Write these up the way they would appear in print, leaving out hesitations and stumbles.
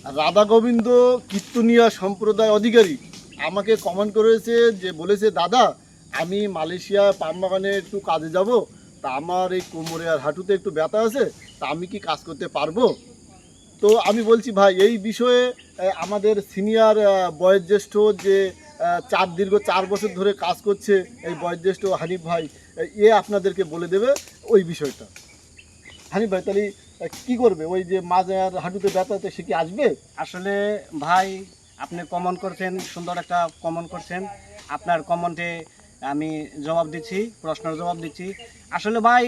রাধা গোবিন্দ কীর্তনিয়া সম্প্রদায় অধিকারী আমাকে কমেন্ট করেছে, যে বলেছে দাদা আমি মালয়েশিয়া পাম বাগানে একটু কাজে যাব, তা আমার এই কোমরে আর হাঁটুতে একটু ব্যথা আছে, তা আমি কি কাজ করতে পারবো? তো আমি বলছি ভাই এই বিষয়ে আমাদের সিনিয়র বয়োজ্যেষ্ঠ যে দীর্ঘ 4 বছর ধরে কাজ করছে এই বয়োজ্যেষ্ঠ হানিফ ভাই, আপনাদেরকে বলে দেবে ওই বিষয়টা। হানিফ ভাই তাহলে কি করবে? ওই যে মাঝে আর হাঁটুতে ব্যথাতে সে কি আসবে? আসলে ভাই আপনি কমেন্ট করছেন, সুন্দর একটা কমেন্ট করছেন। আপনার কমেন্টে আমি জবাব দিচ্ছি, প্রশ্নের জবাব দিচ্ছি। আসলে ভাই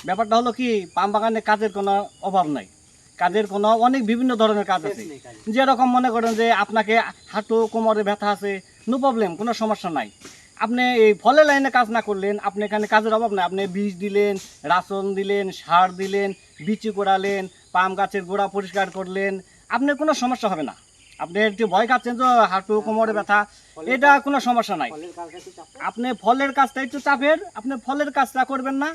ব্যাপারটা হলো কি, পাম বাগানে কাজের কোনো অভাব নাই। কাজের কোনো অনেক বিভিন্ন ধরনের কাজ আছে। যেরকম মনে করেন যে আপনাকে হাঁটু কোমরে ব্যথা আছে, নো প্রবলেম, কোনো সমস্যা নাই। আপনি এই ফলের লাইনে কাজ না করলেন, আপনি এখানে কাজের অভাব নাই। আপনি বীজ দিলেন, রাসন দিলেন, সার দিলেন, বিচি করালেন, পাম গাছের গোড়া পরিষ্কার করলেন, আপনার কোনো সমস্যা হবে না। আপনি একটু ভয় খাচ্ছেন তো হাঁটু কোমরে ব্যথা, এটা কোনো সমস্যা নাই। আপনি ফলের কাজটা একটু চাপের, আপনি ফলের কাজটা করবেন না,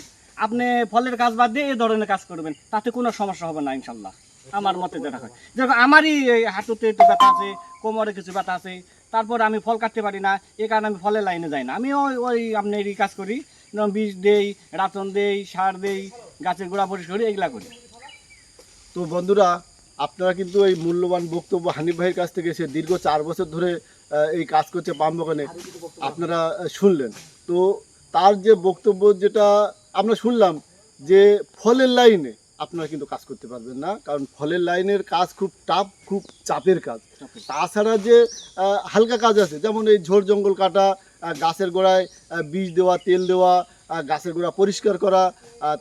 আপনি ফলের কাজ বাদ দিয়ে এই ধরনের কাজ করবেন, তাতে কোনো সমস্যা হবে না ইনশাল্লাহ। আমার মতে যেটা হয়, যেরকম আমারই এই হাঁটুতে একটু ব্যথা আছে, কোমরে কিছু ব্যথা আছে, তারপর আমি ফল কাটতে পারি না, এই কারণে আমি ফলের লাইনে যাই না। আমি ওই আপনার এই কাজ করি, যেমন বীজ দেই, রাতন দেই, সার দেই, গাছের গোড়া পরিষ্কার করি, এইগুলা করি। তো বন্ধুরা, আপনারা কিন্তু এই মূল্যবান বক্তব্য হানিফ ভাইয়ের কাছ থেকে, সে দীর্ঘ 4 বছর ধরে এই কাজ করছে পাম বাগানে, আপনারা শুনলেন। তো তার যে বক্তব্য যেটা আমরা শুনলাম, যে ফলের লাইনে আপনারা কিন্তু কাজ করতে পারবেন না, কারণ ফলের লাইনের কাজ খুব টাফ, খুব চাপের কাজ। তাছাড়া যে হালকা কাজ আছে, যেমন এই ঝোড় জঙ্গল কাটা, গাছের গোড়ায় বীজ দেওয়া, তেল দেওয়া, গাছের গোড়া পরিষ্কার করা,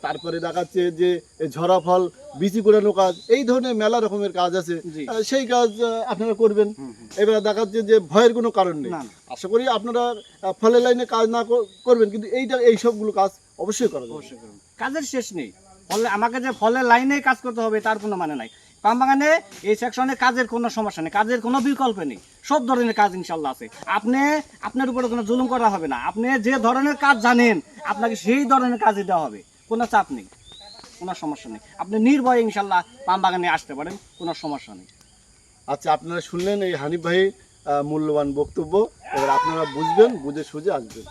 তারপরে দেখাচ্ছে যে ঝরা ফল বিচি করানো কাজ, এই ধরনের মেলা রকমের কাজ আছে, সেই কাজ আপনারা করবেন। এবার দেখাচ্ছে যে ভয়ের কোনো কারণ নেই। আশা করি আপনারা ফলের লাইনে কাজ না করবেন, কিন্তু এই সবগুলো কাজ অবশ্যই করা যাবে। কাজের শেষ নেই। ফলে আমাকে যে ফলের লাইনে কাজ করতে হবে তার কোনো মানে নাই। পাম বাগানে এই সেকশনে কাজের কোনো সমস্যা নেই, কাজের কোনো বিকল্প নেই, সব ধরনের কাজ ইনশাল্লাহ আছে। আপনার উপরে কোনো জুলুম করা হবে না। আপনি যে ধরনের কাজ জানেন আপনাকে সেই ধরনের কাজই দেওয়া হবে, কোনো চাপ নেই, কোনো সমস্যা নেই। আপনি নির্ভয়ে ইনশাল্লাহ পাম বাগানে আসতে পারেন, কোনো সমস্যা নেই। আচ্ছা, আপনারা শুনলেন এই হানিফ ভাই মূল্যবান বক্তব্য। এবার আপনারা বুঝবেন, বুঝে সুঝে আসবেন।